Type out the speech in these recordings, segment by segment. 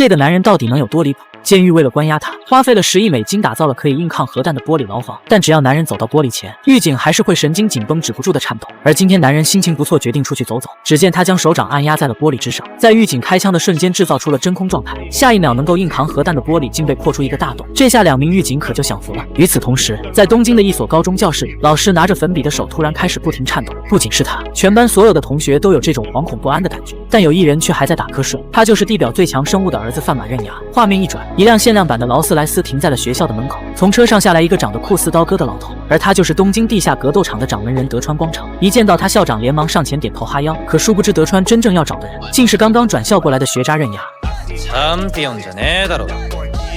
这个男人到底能有多离谱？监狱为了关押他，花费了10亿美金打造了可以硬抗核弹的玻璃牢房，但只要男人走到玻璃前，狱警还是会神经紧绷、止不住的颤抖。而今天男人心情不错，决定出去走走。只见他将手掌按压在了玻璃之上，在狱警开枪的瞬间制造出了真空状态，下一秒能够硬扛核弹的玻璃竟被破出一个大洞。这下2名狱警可就享福了。与此同时，在东京的一所高中教室里，老师拿着粉笔的手突然开始不停颤抖。不仅是他，全班所有的同学都有这种惶恐不安的感觉，但有一人却还在打瞌睡，他就是地表最强生物的儿子范马刃牙。画面一转，一辆限量版的劳斯莱斯停在了学校的门口，从车上下来一个长得酷似刀割的老头，而他就是东京地下格斗场的掌门人德川光成。一见到他，校长连忙上前点头哈腰，可殊不知德川真正要找的人，竟是刚刚转校过来的学渣刃牙。チャンピオンじゃねえだろ。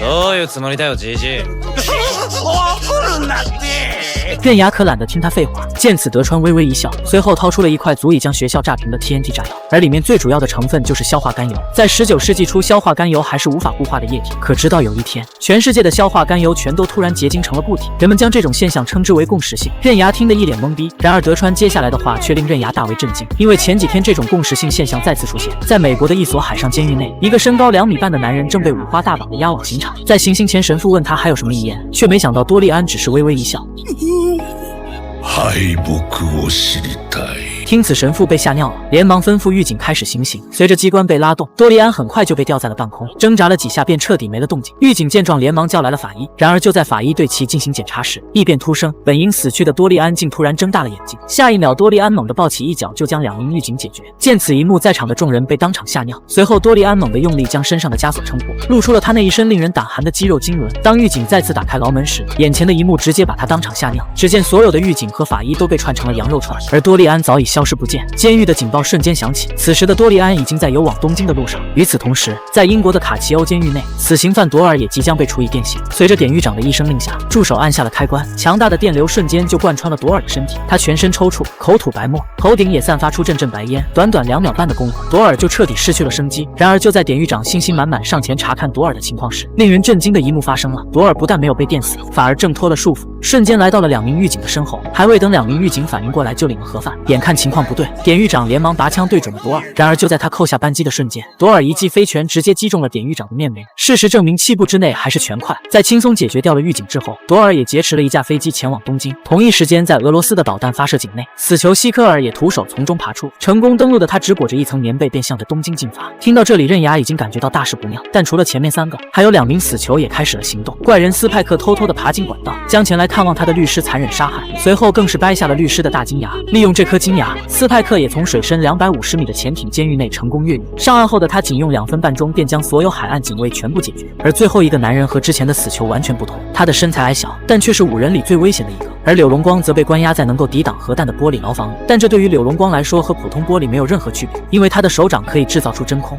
どういうつもりだよ、じじい。怒るなって。刃牙可懒得听他废话，见此德川微微一笑，随后掏出了一块足以将学校炸平的 TNT 炸药，而里面最主要的成分就是硝化甘油。在19世纪初，硝化甘油还是无法固化的液体，可直到有一天，全世界的硝化甘油全都突然结晶成了固体，人们将这种现象称之为共识性。刃牙听得一脸懵逼，然而德川接下来的话却令刃牙大为震惊，因为前几天这种共识性现象再次出现，在美国的一所海上监狱内，一个身高2米半的男人正被五花大绑的押往刑场。在行刑前，神父问他还有什么遗言，却没想到多利安只是微微一笑。敗北を知りたい。听此，神父被吓尿了，连忙吩咐狱警开始行刑。随着机关被拉动，多利安很快就被吊在了半空，挣扎了几下便彻底没了动静。狱警见状，连忙叫来了法医。然而就在法医对其进行检查时，异变突生，本应死去的多利安竟突然睁大了眼睛。下一秒，多利安猛地抱起一脚就将2名狱警解决。见此一幕，在场的众人被当场吓尿。随后，多利安猛地用力将身上的枷锁撑破，露出了他那一身令人胆寒的肌肉经纶。当狱警再次打开牢门时，眼前的一幕直接把他当场吓尿。只见所有的狱警和法医都被串成了羊肉串，而多利安早已消失不见。监狱的警报瞬间响起，此时的多利安已经在游往东京的路上。与此同时，在英国的卡奇欧监狱内，死刑犯朵尔也即将被处以电刑。随着典狱长的一声令下，助手按下了开关，强大的电流瞬间就贯穿了朵尔的身体，他全身抽搐，口吐白沫，头顶也散发出阵阵白烟。短短2秒半的功夫，朵尔就彻底失去了生机。然而就在典狱长信心满满上前查看朵尔的情况时，令人震惊的一幕发生了，朵尔不但没有被电死，反而挣脱了束缚，瞬间来到了2名狱警的身后。还未等2名狱警反应过来，就领了盒饭。眼看情况不对，典狱长连忙拔枪对准了朵尔。然而就在他扣下扳机的瞬间，朵尔一记飞拳直接击中了典狱长的面眉。事实证明，气步之内还是拳快。在轻松解决掉了狱警之后，朵尔也劫持了一架飞机前往东京。同一时间，在俄罗斯的导弹发射井内，死囚希科尔也徒手从中爬出。成功登陆的他只裹着一层棉被，便向着东京进发。听到这里，刃牙已经感觉到大事不妙，但除了前面3个，还有2名死囚也开始了行动。怪人斯派克偷偷地爬进管道，将前来看望他的律师残忍杀害，随后更是掰下了律师的大金牙。利用这颗金牙，斯派克也从水深250米的潜艇监狱内成功越狱。上岸后的他仅用2分半钟便将所有海岸警卫全部解决。而最后一个男人和之前的死囚完全不同，他的身材矮小，但却是5人里最危险的一个。而柳龙光则被关押在能够抵挡核弹的玻璃牢房里，但这对于柳龙光来说和普通玻璃没有任何区别，因为他的手掌可以制造出真空。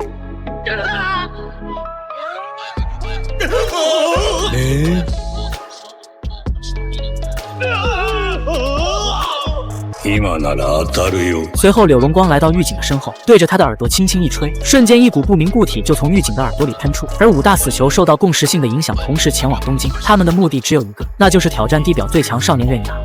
随后柳龙光来到狱警的身后，对着他的耳朵轻轻一吹，瞬间一股不明固体就从狱警的耳朵里喷出。而5大死囚受到共识性的影响，同时前往东京，他们的目的只有一个，那就是挑战地表最强少年刃牙。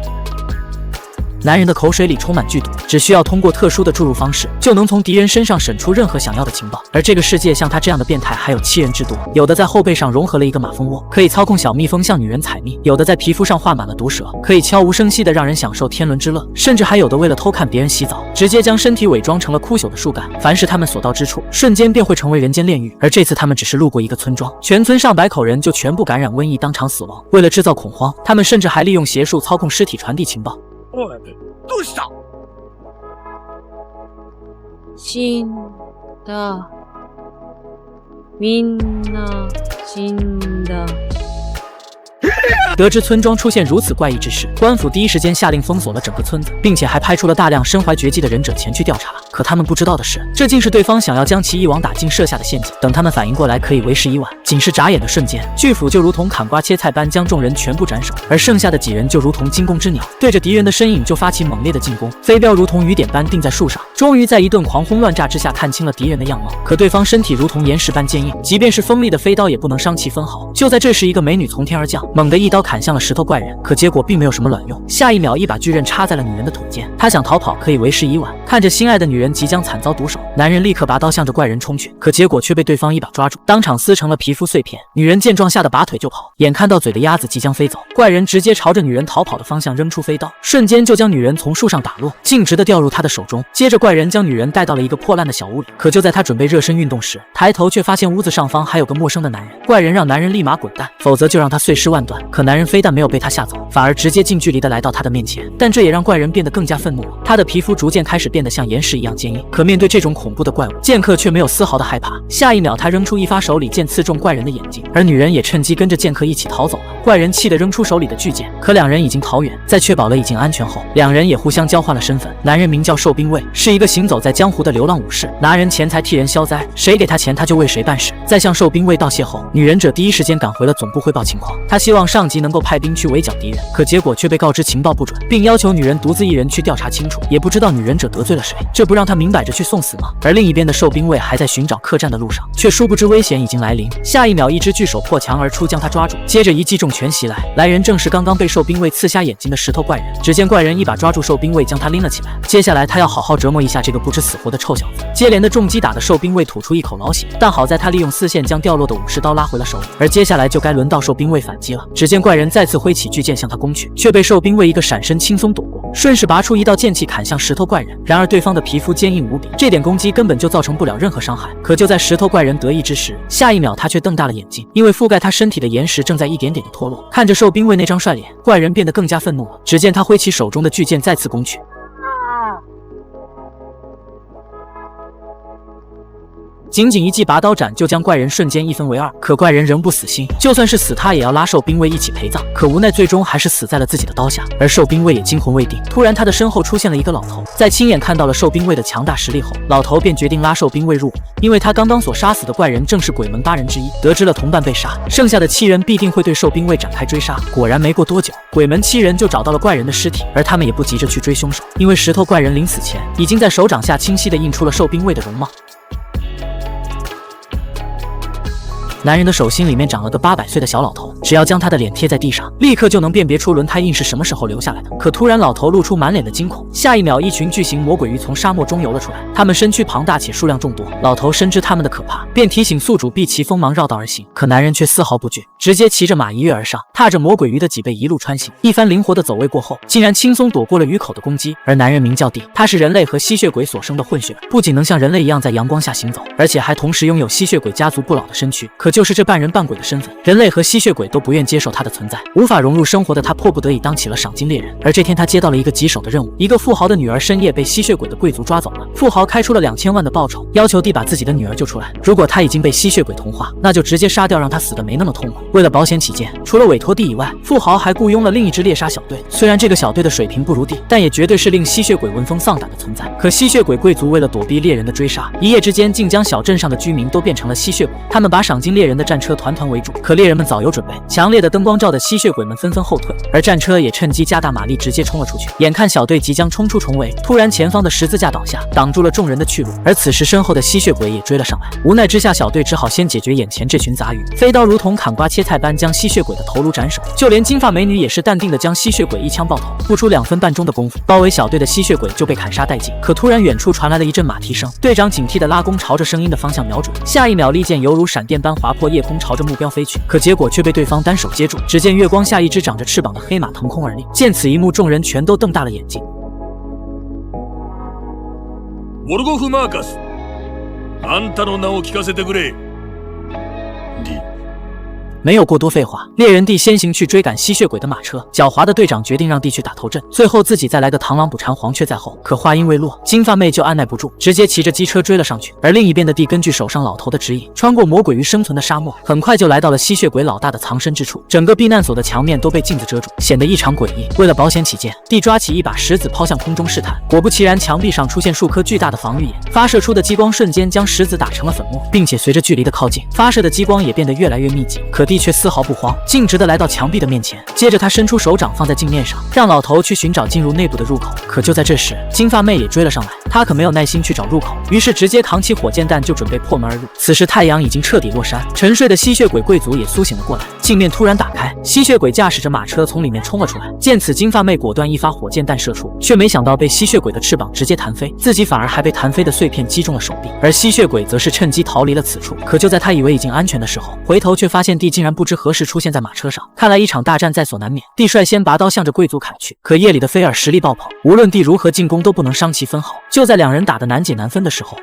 男人的口水里充满剧毒，只需要通过特殊的注入方式，就能从敌人身上审出任何想要的情报。而这个世界像他这样的变态还有7人之多，有的在后背上融合了一个马蜂窝，可以操控小蜜蜂向女人采蜜；有的在皮肤上画满了毒蛇，可以悄无声息的让人享受天伦之乐；甚至还有的为了偷看别人洗澡，直接将身体伪装成了枯朽的树干。凡是他们所到之处，瞬间便会成为人间炼狱。而这次他们只是路过一个村庄，全村上百口人就全部感染瘟疫，当场死亡。为了制造恐慌，他们甚至还利用邪术操控尸体传递情报。どうした？死んだ。みんな死んだ。得知村庄出现如此怪异之事，官府第一时间下令封锁了整个村子，并且还派出了大量身怀绝技的忍者前去调查。可他们不知道的是，这竟是对方想要将其一网打尽设下的陷阱。等他们反应过来，可以为时已晚。仅是眨眼的瞬间，巨斧就如同砍瓜切菜般将众人全部斩首，而剩下的几人就如同惊弓之鸟，对着敌人的身影就发起猛烈的进攻。飞镖如同雨点般定在树上，终于在一顿狂轰乱炸之下看清了敌人的样貌。可对方身体如同岩石般坚硬，即便是锋利的飞刀也不能伤其分毫。就在这时，一个美女从天而降，猛地一刀砍向了石头怪人，可结果并没有什么卵用。下一秒，一把巨刃插在了女人的腿间，她想逃跑，可以为时已晚。看着心爱的女人人即将惨遭毒手，男人立刻拔刀向着怪人冲去，可结果却被对方一把抓住，当场撕成了皮肤碎片。女人见状吓得拔腿就跑，眼看到嘴的鸭子即将飞走，怪人直接朝着女人逃跑的方向扔出飞刀，瞬间就将女人从树上打落，径直的掉入他的手中。接着怪人将女人带到了一个破烂的小屋里，可就在他准备热身运动时，抬头却发现屋子上方还有个陌生的男人。怪人让男人立马滚蛋，否则就让他碎尸万段。可男人非但没有被他吓走，反而直接近距离的来到他的面前，但这也让怪人变得更加愤怒了。他的皮肤逐渐开始变得像岩石一样坚硬，可面对这种恐怖的怪物，剑客却没有丝毫的害怕。下一秒，他扔出一发手里剑，刺中怪人的眼睛，而女人也趁机跟着剑客一起逃走了。怪人气得扔出手里的巨剑，可两人已经逃远。在确保了已经安全后，两人也互相交换了身份。男人名叫寿兵卫，是一个行走在江湖的流浪武士，拿人钱财替人消灾，谁给他钱他就为谁办事。在向寿兵卫道谢后，女忍者第一时间赶回了总部汇报情况。他希望上级能够派兵去围剿敌人，可结果却被告知情报不准，并要求女人独自一人去调查清楚。也不知道女忍者得罪了谁，这不让他明摆着去送死吗？而另一边的寿兵卫还在寻找客栈的路上，却殊不知危险已经来临。下一秒，一只巨手破墙而出，将他抓住，接着一记重拳袭来，来人正是刚刚被寿兵卫刺瞎眼睛的石头怪人。只见怪人一把抓住寿兵卫，将他拎了起来。接下来他要好好折磨一下这个不知死活的臭小子。接连的重击打得寿兵卫吐出一口老血，但好在他利用丝线将掉落的武士刀拉回了手里。而接下来就该轮到寿兵卫反击了。只见怪人再次挥起巨剑向他攻去，却被寿兵卫一个闪身轻松躲过，顺势拔出一道剑气砍向石头怪人。然而对方的皮肤坚硬无比，这点攻击根本就造成不了任何伤害。可就在石头怪人得意之时，下一秒他却瞪大了眼睛，因为覆盖他身体的岩石正在一点点的脱落。看着寿兵卫那张帅脸，怪人变得更加愤怒了。只见他挥起手中的巨剑再次攻去，仅仅一记拔刀斩就将怪人瞬间一分为二。可怪人仍不死心，就算是死他也要拉寿兵卫一起陪葬。可无奈最终还是死在了自己的刀下。而寿兵卫也惊魂未定，突然他的身后出现了一个老头，在亲眼看到了寿兵卫的强大实力后，老头便决定拉寿兵卫入伙，因为他刚刚所杀死的怪人正是鬼门8人之一。得知了同伴被杀，剩下的7人必定会对寿兵卫展开追杀。果然没过多久，鬼门7人就找到了怪人的尸体，而他们也不急着去追凶手，因为石头怪人临死前已经在手掌下清晰地印出了寿兵卫的容貌。男人的手心里面长了个800岁的小老头，只要将他的脸贴在地上，立刻就能辨别出轮胎印是什么时候留下来的。可突然老头露出满脸的惊恐，下一秒一群巨型魔鬼鱼从沙漠中游了出来，他们身躯庞大且数量众多。老头深知他们的可怕，便提醒宿主避其锋芒绕道而行。可男人却丝毫不惧，直接骑着马一跃而上，踏着魔鬼鱼的脊背一路穿行，一番灵活的走位过后，竟然轻松躲过了鱼口的攻击。而男人名叫地，他是人类和吸血鬼所生的混血儿，不仅能像人类一样在阳光下行走，而且还同时拥有吸血鬼家族不老的身躯。可就是这半人半鬼的身份，人类和吸血鬼都不愿接受他的存在，无法融入生活的他迫不得已当起了赏金猎人。而这天他接到了一个棘手的任务，一个富豪的女儿深夜被吸血鬼的贵族抓走了，富豪开出了2000万的报酬，要求地把自己的女儿救出来。如果他已经被吸血鬼同化，那就直接杀掉，让他死得没那么痛苦。为了保险起见，除了委托地以外，富豪还雇佣了另一支猎杀小队。虽然这个小队的水平不如地，但也绝对是令吸血鬼闻风丧胆的存在。可吸血鬼贵族为了躲避猎人的追杀，一夜之间竟将小镇上的居民都变成了吸血鬼。他们把赏金猎人的战车团团围住，可猎人们早有准备，强烈的灯光照的吸血鬼们纷纷后退，而战车也趁机加大马力，直接冲了出去。眼看小队即将冲出重围，突然前方的十字架倒下，挡住了众人的去路。而此时身后的吸血鬼也追了上来，无奈之下，小队只好先解决眼前这群杂鱼，飞刀如同砍瓜切菜般将吸血鬼的头颅斩首。就连金发美女也是淡定的将吸血鬼一枪爆头，不出2分半钟的功夫，包围小队的吸血鬼就被砍杀殆尽。可突然远处传来了一阵马蹄声，队长警惕的拉弓朝着声音的方向瞄准，下一秒利剑犹如闪电般划破夜空，朝着目标飞去。可结果却被对方单手接住。只见月光下，一只长着翅膀的黑马腾空而立。见此一幕，众人全都瞪大了眼睛。モルゴフ・マーカス、あんたの名を聞かせてくれ。没有过多废话，猎人地先行去追赶吸血鬼的马车。狡猾的队长决定让地去打头阵，最后自己再来个螳螂捕蝉，黄雀在后。可话音未落，金发妹就按耐不住，直接骑着机车追了上去。而另一边的地根据手上老头的指引，穿过魔鬼鱼生存的沙漠，很快就来到了吸血鬼老大的藏身之处。整个避难所的墙面都被镜子遮住，显得异常诡异。为了保险起见，地抓起一把石子抛向空中试探。果不其然，墙壁上出现数颗巨大的防御眼，发射出的激光瞬间将石子打成了粉末，并且随着距离的靠近，发射的激光也变得越来越密集。可地却丝毫不慌，径直的来到墙壁的面前，接着他伸出手掌放在镜面上，让老头去寻找进入内部的入口。可就在这时，金发妹也追了上来，她可没有耐心去找入口，于是直接扛起火箭弹就准备破门而入。此时太阳已经彻底落山，沉睡的吸血鬼贵族也苏醒了过来，镜面突然打开，吸血鬼驾驶着马车从里面冲了出来。见此，金发妹果断一发火箭弹射出，却没想到被吸血鬼的翅膀直接弹飞，自己反而还被弹飞的碎片击中了手臂。而吸血鬼则是趁机逃离了此处。可就在他以为已经安全的时候，回头却发现地竟然不知何时出现在马车上。看来一场大战在所难免。地率先拔刀向着贵族砍去，可夜里的菲尔实力爆棚，无论地如何进攻都不能伤其分毫。就在两人打得难解难分的时候，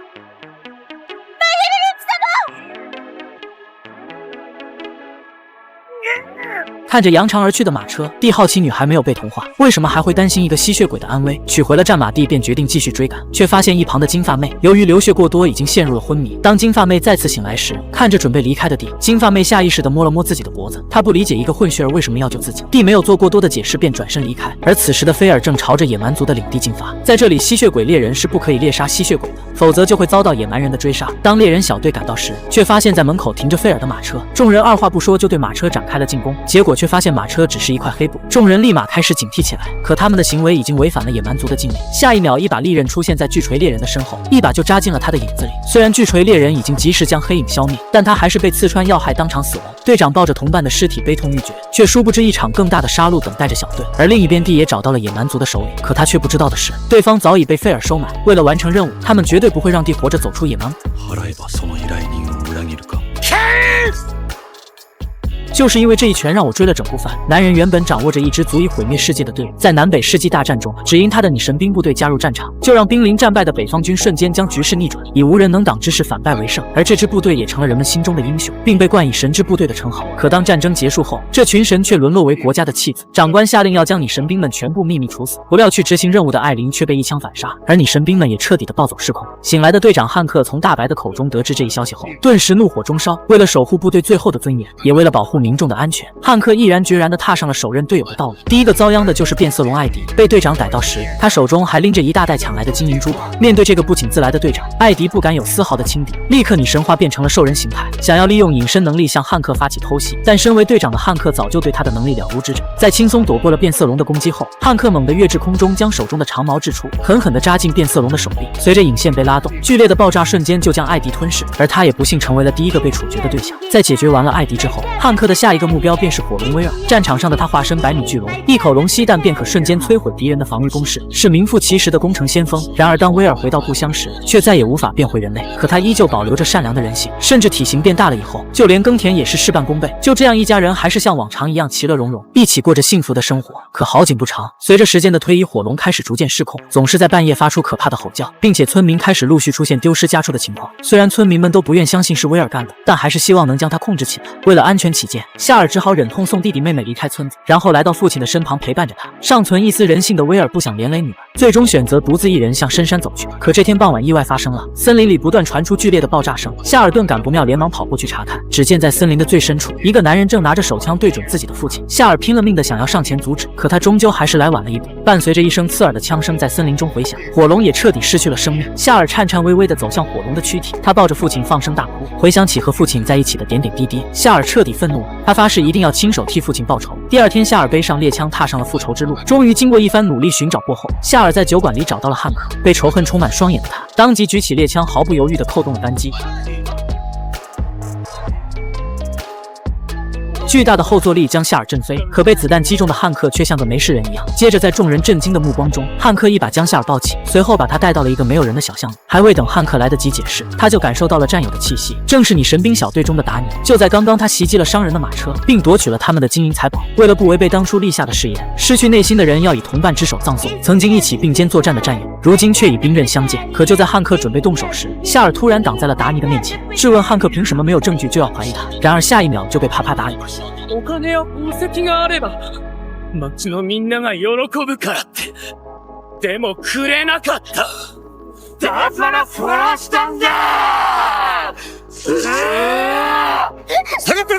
看着扬长而去的马车，地好奇女还没有被同化，为什么还会担心一个吸血鬼的安危？取回了战马，地便决定继续追赶，却发现一旁的金发妹由于流血过多，已经陷入了昏迷。当金发妹再次醒来时，看着准备离开的地，金发妹下意识地摸了摸自己的脖子。她不理解一个混血儿为什么要救自己，地没有做过多的解释，便转身离开。而此时的菲尔正朝着野蛮族的领地进发，在这里，吸血鬼猎人是不可以猎杀吸血鬼的，否则就会遭到野蛮人的追杀。当猎人小队赶到时，却发现在门口停着菲尔的马车，众人二话不说就对马车展开了进攻，结果却发现马车只是一块黑布，众人立马开始警惕起来。可他们的行为已经违反了野蛮族的禁令。下一秒，一把利刃出现在巨锤猎人的身后，一把就扎进了他的影子里。虽然巨锤猎人已经及时将黑影消灭，但他还是被刺穿要害，当场死亡。队长抱着同伴的尸体悲痛欲绝，却殊不知一场更大的杀戮等待着小队。而另一边，地也找到了野蛮族的首领，可他却不知道的是，对方早已被菲尔收买。为了完成任务，他们绝对不会让地活着走出野蛮。就是因为这一拳让我追了整部番。男人原本掌握着一支足以毁灭世界的队伍，在南北世纪大战中，只因他的拟神兵部队加入战场，就让濒临战败的北方军瞬间将局势逆转，以无人能挡之势反败为胜。而这支部队也成了人们心中的英雄，并被冠以神之部队的称号。可当战争结束后，这群神却沦落为国家的弃子。长官下令要将拟神兵们全部秘密处死，不料去执行任务的艾琳却被一枪反杀，而拟神兵们也彻底的暴走失控。醒来的队长汉克从大白的口中得知这一消息后，顿时怒火中烧。为了守护部队最后的尊严，也为了保护民众的安全，汉克毅然决然地踏上了手刃队友的道路。第一个遭殃的就是变色龙艾迪。被队长逮到时，他手中还拎着一大袋抢来的金银珠宝。面对这个不请自来的队长，艾迪不敢有丝毫的轻敌，立刻拟神化变成了兽人形态，想要利用隐身能力向汉克发起偷袭。但身为队长的汉克早就对他的能力了如指掌，在轻松躲过了变色龙的攻击后，汉克猛地跃至空中，将手中的长矛掷出，狠狠地扎进变色龙的手臂。随着引线被拉动，剧烈的爆炸瞬间就将艾迪吞噬，而他也不幸成为了第一个被处决的对象。在解决完了艾迪之后，汉克的下一个目标便是火龙威尔。战场上的他化身百米巨龙，一口龙息弹便可瞬间摧毁敌人的防御工事，是名副其实的攻城先锋。然而当威尔回到故乡时，却再也无法变回人类。可他依旧保留着善良的人性，甚至体型变大了以后，就连耕田也是事半功倍。就这样，一家人还是像往常一样其乐融融，一起过着幸福的生活。可好景不长，随着时间的推移，火龙开始逐渐失控，总是在半夜发出可怕的吼叫，并且村民开始陆续出现丢失家畜的情况。虽然村民们都不愿相信是威尔干的，但还是希望能将他控制起来。为了安全起见，夏尔只好忍痛送弟弟妹妹离开村子，然后来到父亲的身旁陪伴着他。尚存一丝人性的威尔不想连累女儿，最终选择独自一人向深山走去。可这天傍晚，意外发生了，森林里不断传出剧烈的爆炸声。夏尔顿感不妙，连忙跑过去查看。只见在森林的最深处，一个男人正拿着手枪对准自己的父亲。夏尔拼了命的想要上前阻止，可他终究还是来晚了一步。伴随着一声刺耳的枪声在森林中回响，火龙也彻底失去了生命。夏尔颤颤巍巍地走向火龙的躯体，他抱着父亲放声大哭，回想起和父亲在一起的点点滴滴，夏尔彻底愤怒了。他发誓一定要亲手替父亲报仇。第二天，夏尔背上猎枪踏上了复仇之路。终于经过一番努力寻找过后，夏尔在酒馆里找到了汉克。被仇恨充满双眼的他，当即举起猎枪，毫不犹豫地扣动了扳机。巨大的后坐力将夏尔震飞，可被子弹击中的汉克却像个没事人一样。接着在众人震惊的目光中，汉克一把将夏尔抱起，随后把他带到了一个没有人的小巷里。还未等汉克来得及解释，他就感受到了战友的气息，正是你神兵小队中的达尼。就在刚刚，他袭击了商人的马车，并夺取了他们的金银财宝。为了不违背当初立下的誓言，失去内心的人要以同伴之手葬送曾经一起并肩作战的战友，如今却已兵刃相见。可就在汉克准备动手时，夏尔突然挡在了达尼的面前，质问汉克凭什么没有证据就要怀疑他。然而下一秒就被啪啪打脸。お金や宝石があれば町のみんなが喜ぶからって。でもくれなかった。だから殺したんだ。下がって。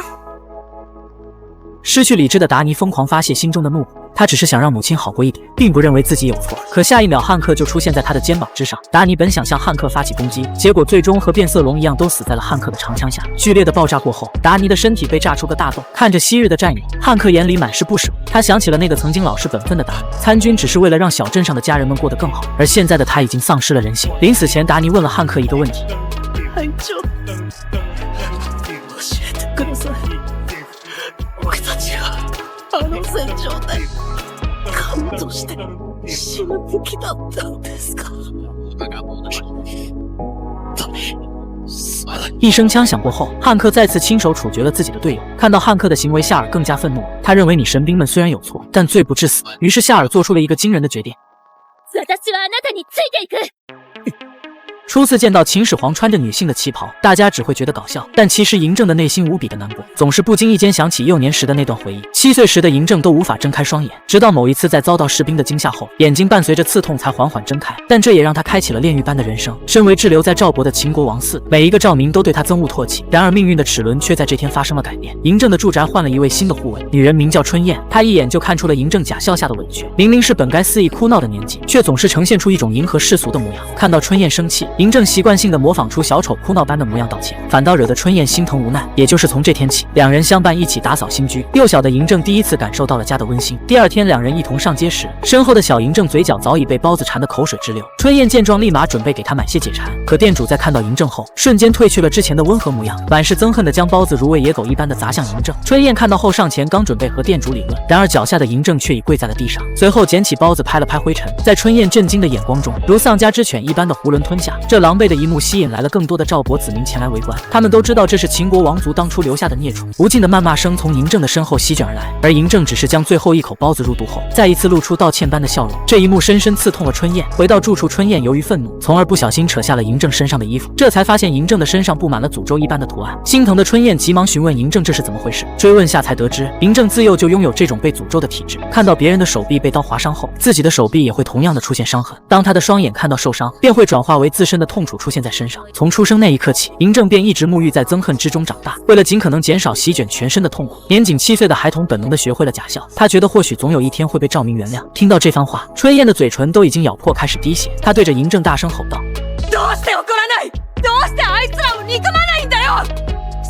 失去理智的达尼疯狂发泄心中的怒火，他只是想让母亲好过一点，并不认为自己有错。可下一秒，汉克就出现在他的肩膀之上。达尼本想向汉克发起攻击，结果最终和变色龙一样，都死在了汉克的长枪下。剧烈的爆炸过后，达尼的身体被炸出个大洞。看着昔日的战友，汉克眼里满是不舍。他想起了那个曾经老实本分的达尼，参军只是为了让小镇上的家人们过得更好，而现在的他已经丧失了人性。临死前，达尼问了汉克一个问题：戦場で神として死ぬべきだったのですか？一声枪响过后，汉克再次亲手处决了自己的队友。看到汉克的行为，夏尔更加愤怒。他认为你神兵们虽然有错，但罪不至死。于是夏尔做出了一个惊人的决定。私はあなたについていく。初次见到秦始皇穿着女性的旗袍，大家只会觉得搞笑，但其实嬴政的内心无比的难过，总是不经意间想起幼年时的那段回忆。7岁时的嬴政都无法睁开双眼，直到某一次在遭到士兵的惊吓后，眼睛伴随着刺痛才缓缓睁开。但这也让他开启了炼狱般的人生。身为滞留在赵国的秦国王嗣，每一个赵民都对他憎恶唾弃。然而命运的齿轮却在这天发生了改变。嬴政的住宅换了一位新的护卫，女人名叫春燕。她一眼就看出了嬴政假笑下的委屈，明明是本该肆意哭闹的年纪，却总是呈现出一种迎合世俗的模样。看到春燕生气，嬴政习惯性的模仿出小丑哭闹般的模样道歉，反倒惹得春燕心疼无奈。也就是从这天起，两人相伴一起打扫新居。幼小的嬴政第一次感受到了家的温馨。第二天，两人一同上街时，身后的小嬴政嘴角早已被包子馋得口水直流。春燕见状，立马准备给他买些解馋，可店主在看到嬴政后，瞬间褪去了之前的温和模样，满是憎恨的将包子如喂野狗一般的砸向嬴政。春燕看到后上前，刚准备和店主理论，然而脚下的嬴政却已跪在了地上，随后捡起包子拍了拍灰尘，在春燕震惊的眼光中，如丧家之犬一般的囫囵吞下。这狼狈的一幕吸引来了更多的赵国子民前来围观，他们都知道这是秦国王族当初留下的孽种。无尽的谩骂声从嬴政的身后席卷而来，而嬴政只是将最后一口包子入肚后，再一次露出道歉般的笑容。这一幕深深刺痛了春燕。回到住处，春燕由于愤怒，从而不小心扯下了嬴政身上的衣服，这才发现嬴政的身上布满了诅咒一般的图案。心疼的春燕急忙询问嬴政这是怎么回事，追问下才得知，嬴政自幼就拥有这种被诅咒的体质，看到别人的手臂被刀划伤后，自己的手臂也会同样的出现伤痕。当他的双眼看到受伤，便会转化为自身的痛楚出现在身上。从出生那一刻起，嬴政便一直沐浴在憎恨之中长大。为了尽可能减少席卷全身的痛苦，年仅7岁的孩童本能的学会了假笑。他觉得或许总有一天会被赵民原谅。听到这番话，春燕的嘴唇都已经咬破，开始滴血。他对着嬴政大声吼道：どうして怒らない？どうしてあいつらを憎まないんだよ！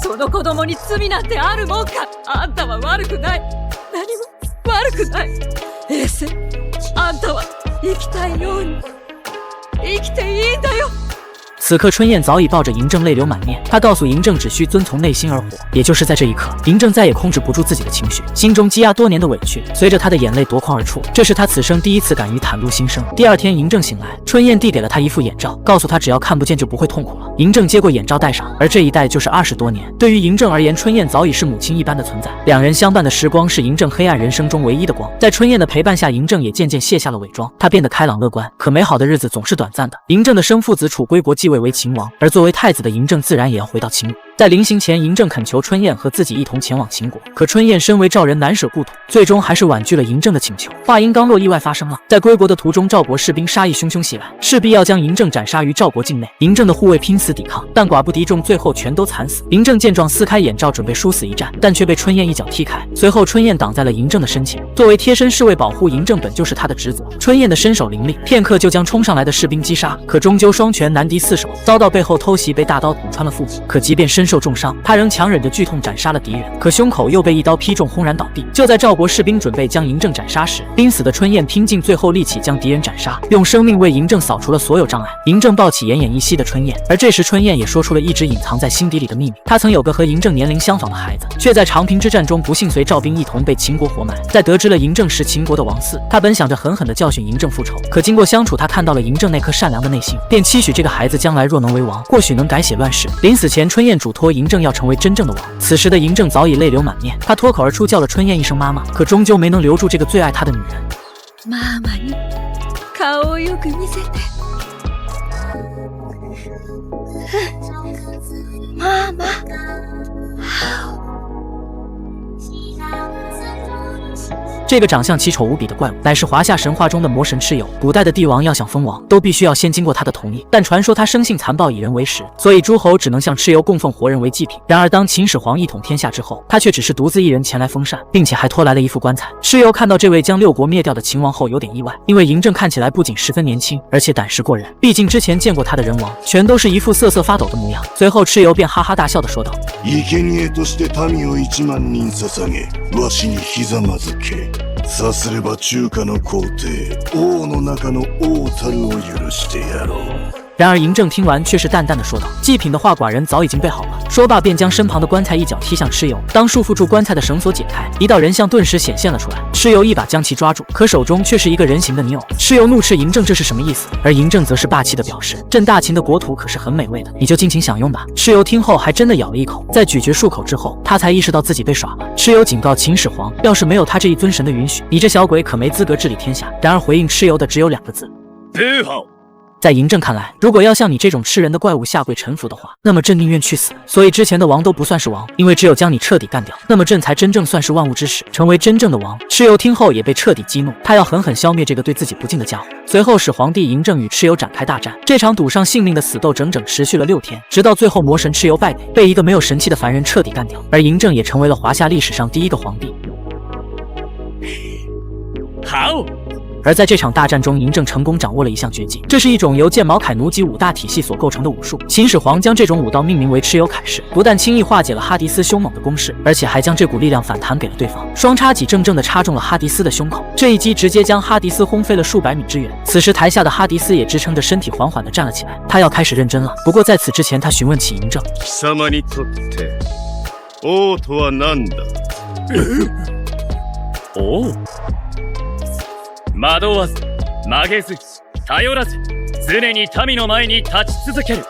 その子供に罪なんてあるもんか？あんたは悪くない。何も悪くない。エース、あんたは生きたいように生きていいんだよ。此刻春燕早已抱着嬴政泪流满面，她告诉嬴政只需遵从内心而活。也就是在这一刻，嬴政再也控制不住自己的情绪，心中积压多年的委屈随着他的眼泪夺眶而出。这是他此生第一次敢于袒露心声。第二天，嬴政醒来，春燕递给了他一副眼罩，告诉他只要看不见就不会痛苦了。嬴政接过眼罩戴上，而这一戴就是20多年。对于嬴政而言，春燕早已是母亲一般的存在。两人相伴的时光是嬴政黑暗人生中唯一的光。在春燕的陪伴下，嬴政也渐渐卸下了伪装，他变得开朗乐观。可美好的日子总是短暂的。嬴政的生父子楚归国继位为秦王，而作为太子的嬴政自然也要回到秦国。在临行前，嬴政恳求春燕和自己一同前往秦国，可春燕身为赵人难舍故土，最终还是婉拒了嬴政的请求。话音刚落，意外发生了。在归国的途中，赵国士兵杀意汹汹袭来，势必要将嬴政斩杀于赵国境内。嬴政的护卫拼死抵抗，但寡不敌众，最后全都惨死。嬴政见状，撕开眼罩准备殊死一战，但却被春燕一脚踢开。随后春燕挡在了嬴政的身前，作为贴身侍卫保护嬴政本就是他的职责。春燕的身手凌厉，片刻就将冲上来的士兵击杀，可终究双拳难敌4手，遭到背后偷袭，被大刀捅穿了腹部。可即便身受重伤，他仍强忍着剧痛斩杀了敌人，可胸口又被一刀劈中，轰然倒地。就在赵国士兵准备将嬴政斩杀时，濒死的春燕拼尽最后力气将敌人斩杀，用生命为嬴政扫除了所有障碍。嬴政抱起奄奄一息的春燕，而这时春燕也说出了一直隐藏在心底里的秘密。他曾有个和嬴政年龄相仿的孩子，却在长平之战中不幸随赵兵一同被秦国活埋。在得知了嬴政是秦国的王嗣，他本想着狠狠地教训嬴政复仇，可经过相处，他看到了嬴政那颗善良的内心，便期许这个孩子将来若能为王，或许能改写乱世。临死前，春燕嘱托嬴政要成为真正的王。此时的嬴政早已泪流满面，他脱口而出叫了春燕一声妈妈，可终究没能留住这个最爱他的女人。ママに顔をよく見せて。ママ。这个长相奇丑无比的怪物，乃是华夏神话中的魔神蚩尤。古代的帝王要想封王，都必须要先经过他的同意。但传说他生性残暴，以人为食，所以诸侯只能向蚩尤供奉活人为祭品。然而当秦始皇一统天下之后，他却只是独自一人前来封禅，并且还拖来了一副棺材。蚩尤看到这位将6国灭掉的秦王后有点意外，因为嬴政看起来不仅十分年轻，而且胆识过人。毕竟之前见过他的人王，全都是一副瑟瑟发抖的模样。随后蚩尤便哈哈大笑地说道：生贄として民を1万人捧げ、わしにひざまずけ。さすれば中華の皇帝、王の中の王たるを許してやろう。然而嬴政听完却是淡淡的说道：祭品的话，寡人早已经备好了，说罢便将身旁的棺材一脚踢向蚩尤。当束缚住棺材的绳索解开，一道人像顿时显现了出来。蚩尤一把将其抓住，可手中却是一个人形的泥偶。蚩尤怒斥嬴政这是什么意思，而嬴政则是霸气的表示：朕大秦的国土可是很美味的，你就尽情享用吧。蚩尤听后还真的咬了一口，在咀嚼数口之后，他才意识到自己被耍了。蚩尤警告秦始皇，要是没有他这一尊神的允许，你这小鬼可没资格治理天下。然而回应蚩尤的只有2个字：不好。在嬴政看来，如果要像你这种吃人的怪物下跪臣服的话，那么朕宁愿去死。所以之前的王都不算是王，因为只有将你彻底干掉，那么朕才真正算是万物之始，成为真正的王。蚩尤听后也被彻底激怒，他要狠狠消灭这个对自己不敬的家伙。随后始皇帝嬴政与蚩尤展开大战，这场赌上性命的死斗整整持续了6天，直到最后魔神蚩尤败北，被一个没有神器的凡人彻底干掉，而嬴政也成为了华夏历史上第一个皇帝。好。而在这场大战中，嬴政成功掌握了一项绝技，这是一种由剑矛铠弩戟5大体系所构成的武术。秦始皇将这种武道命名为蚩尤铠式，不但轻易化解了哈迪斯凶猛的攻势，而且还将这股力量反弹给了对方。双叉戟正正地插中了哈迪斯的胸口，这一击直接将哈迪斯轰飞了数百米之远。此时台下的哈迪斯也支撑着身体缓缓地站了起来，他要开始认真了。不过在此之前，他询问起嬴政：貴様にとって王とは何だ？王？惑わず曲げず頼らず常に民の前に立ち続ける、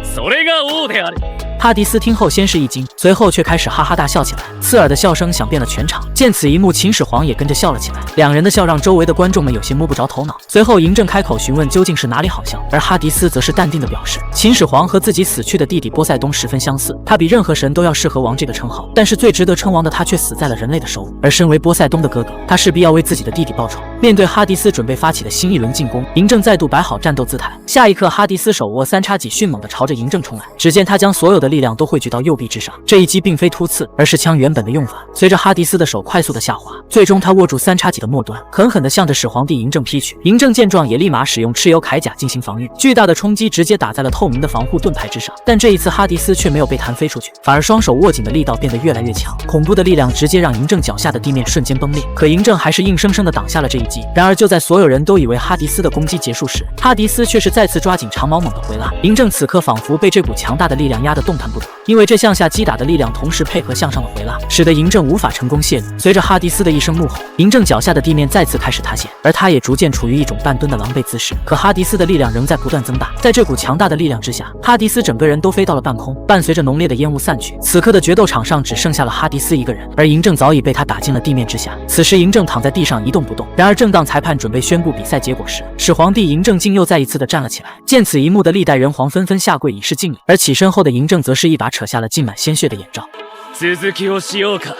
それが王である。哈迪斯听后先是一惊，随后却开始哈哈大笑起来，刺耳的笑声响遍了全场。见此一幕，秦始皇也跟着笑了起来，两人的笑让周围的观众们有些摸不着头脑。随后嬴政开口询问究竟是哪里好笑，而哈迪斯则是淡定地表示，秦始皇和自己死去的弟弟波塞冬十分相似，他比任何神都要适合王这个称号，但是最值得称王的他却死在了人类的手里，而身为波塞冬的哥哥，他势必要为自己的弟弟报仇。面对哈迪斯准备发起的新一轮进攻，嬴政再度摆好战斗姿态。下一刻，哈迪斯手握3叉戟，迅猛地朝着嬴政冲来。只见他将所有的力量都汇聚到右臂之上，这一击并非突刺，而是枪原本的用法。随着哈迪斯的手快速的下滑，最终他握住3叉戟的末端，狠狠地向着始皇帝嬴政劈去。嬴政见状，也立马使用蚩尤铠甲进行防御，巨大的冲击直接打在了透明的防护盾牌之上。但这一次，哈迪斯却没有被弹飞出去，反而双手握紧的力道变得越来越强，恐怖的力量直接让嬴政脚下的地面瞬间崩裂。可嬴政还是硬生生地挡下了这一击。然而就在所有人都以为哈迪斯的攻击结束时，哈迪斯却是再次抓紧长矛猛地回拉。嬴政此刻仿佛被这股强大的力量压得动弹不得，因为这向下击打的力量同时配合向上的回拉，使得嬴政无法成功卸力。随着哈迪斯的一声怒吼，嬴政脚下的地面再次开始塌陷，而他也逐渐处于一种半蹲的狼狈姿势。可哈迪斯的力量仍在不断增大，在这股强大的力量之下，哈迪斯整个人都飞到了半空，伴随着浓烈的烟雾散去。此刻的决斗场上只剩下了哈迪斯一个人，而嬴政早已被他打进了地面之下。此时嬴政躺在地上一动不动。然而正当裁判准备宣布比赛结果时，始皇帝嬴政竟又再一次的站了起来。见此一幕的历代人皇纷纷下跪以示敬礼，而起身后的嬴政则是一把扯下了浸满鲜血的眼罩。続きをしようか。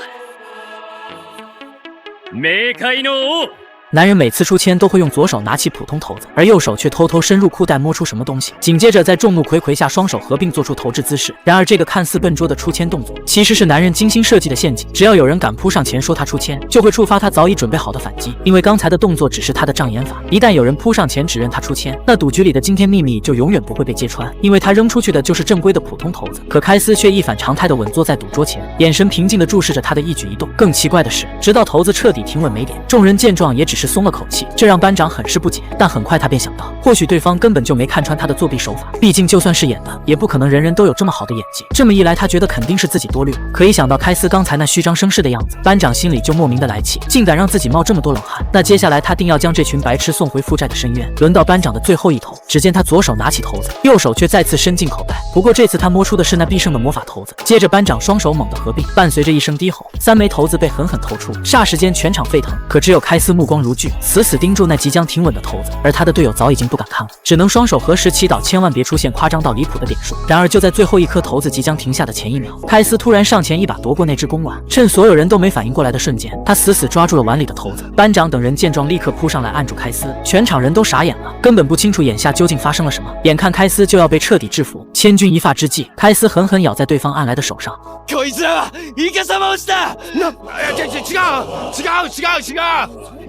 冥界の王。男人每次出签都会用左手拿起普通骰子，而右手却偷偷伸入裤袋摸出什么东西，紧接着在众目睽睽下双手合并做出投掷姿势。然而这个看似笨拙的出签动作，其实是男人精心设计的陷阱。只要有人敢扑上前说他出签，就会触发他早已准备好的反击。因为刚才的动作只是他的障眼法，一旦有人扑上前指认他出签，那赌局里的惊天秘密就永远不会被揭穿，因为他扔出去的就是正规的普通骰子。可开斯却一反常态的稳坐在赌桌前，眼神平静地注视着他的一举一动。更奇怪的是，直到骰子彻底停稳没点，众人见状也只是松了口气。这让班长很是不解，但很快他便想到，或许对方根本就没看穿他的作弊手法，毕竟就算是演的，也不可能人人都有这么好的演技。这么一来，他觉得肯定是自己多虑了。可一想到开斯刚才那虚张声势的样子，班长心里就莫名的来气，竟敢让自己冒这么多冷汗，那接下来他定要将这群白痴送回负债的深渊。轮到班长的最后一投，只见他左手拿起骰子，右手却再次伸进口袋，不过这次他摸出的是那必胜的魔法骰子。接着班长双手猛地合并，伴随着一声低吼，3枚骰子被狠狠投出，霎时间全场沸腾。可只有开斯目光如炬，死死盯住那即将停稳的骰子，而他的队友早已经不敢看了，只能双手合十祈祷千万别出现夸张到离谱的点数。然而就在最后一颗骰子即将停下的前1秒，开斯突然上前一把夺过那只公碗，趁所有人都没反应过来的瞬间，他死死抓住了碗里的骰子。班长等人见状立刻扑上来按住开斯，全场人都傻眼了，根本不清楚眼下究竟发生了什么。眼看开斯就要被彻底制服，千钧一发之际，开斯狠狠咬在对方按来的手上。こいつらはイカサマをした。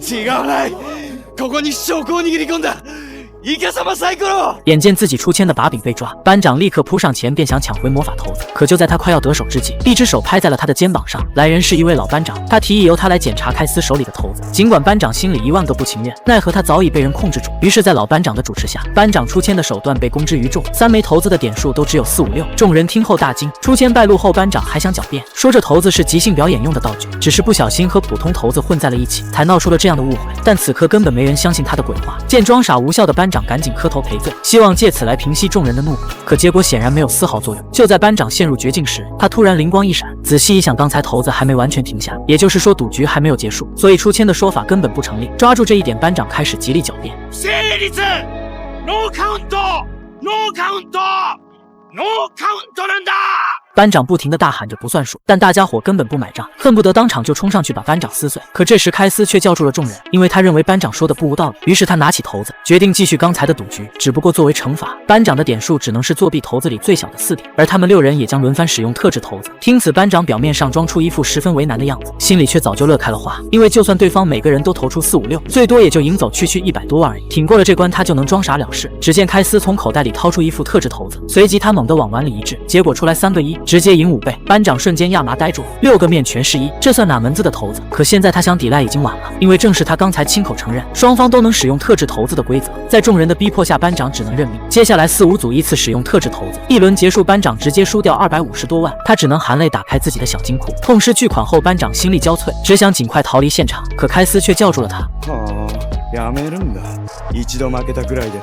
違うない。ここに証拠を握り込んだ。イケ様サイコロ。眼见自己出千的把柄被抓，班长立刻扑上前，便想抢回魔法骰子。可就在他快要得手之际，一只手拍在了他的肩膀上。来人是一位老班长，他提议由他来检查开司手里的骰子。尽管班长心里1万个不情愿，奈何他早已被人控制住。于是，在老班长的主持下，班长出千的手段被公之于众。3枚骰子的点数都只有4、5、6，众人听后大惊。出千败露后，班长还想狡辩，说这骰子是即兴表演用的道具，只是不小心和普通骰子混在了一起，才闹出了这样的误会。但此刻根本没人相信他的鬼话。见装傻无效的班长，赶紧磕头赔罪，希望借此来平息众人的怒火。可结果显然没有丝毫作用。就在班长陷入绝境时，他突然灵光一闪，仔细一想，刚才骰子还没完全停下，也就是说赌局还没有结束，所以出千的说法根本不成立。抓住这一点，班长开始极力狡辩。成立。ノーカウント。ノーカウント。ノーカウントなんだ。班长不停地大喊着不算数，但大家伙根本不买账，恨不得当场就冲上去把班长撕碎。可这时开司却叫住了众人，因为他认为班长说的不无道理。于是他拿起骰子，决定继续刚才的赌局。只不过作为惩罚，班长的点数只能是作弊骰子里最小的4点，而他们6人也将轮番使用特制骰子。听此，班长表面上装出一副十分为难的样子，心里却早就乐开了花。因为就算对方每个人都投出4、5、6，最多也就赢走区100多万而已。挺过了这关，他就能装傻了事。只见开司从口袋里掏出一副特制骰子，随即他猛地往碗里一掷，结果出来3对1，直接赢5倍。班长瞬间亚麻呆住，6个面全是1，这算哪门子的骰子？可现在他想抵赖已经晚了，因为正是他刚才亲口承认双方都能使用特制骰子的规则。在众人的逼迫下，班长只能认命。接下来4、5组依次使用特制骰子，一轮结束，班长直接输掉250多万，他只能含泪打开自己的小金库。痛失巨款后，班长心力交瘁，只想尽快逃离现场。可开司却叫住了他。やめるんだ。一度負けたくらいで。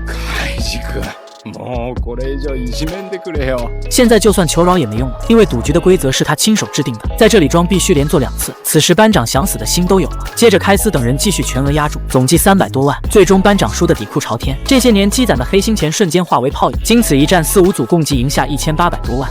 カイジ君。もうこれ以上いじめんでくれよ。现在就算求饶也没用了，因为赌局的规则是他亲手制定的，在这里装必须连做2次。此时班长想死的心都有了。接着开司等人继续全额押注，总计300多万。最终班长输得底裤朝天，这些年积攒的黑心钱瞬间化为泡影。经此一战，4、5组共计赢下1800多万。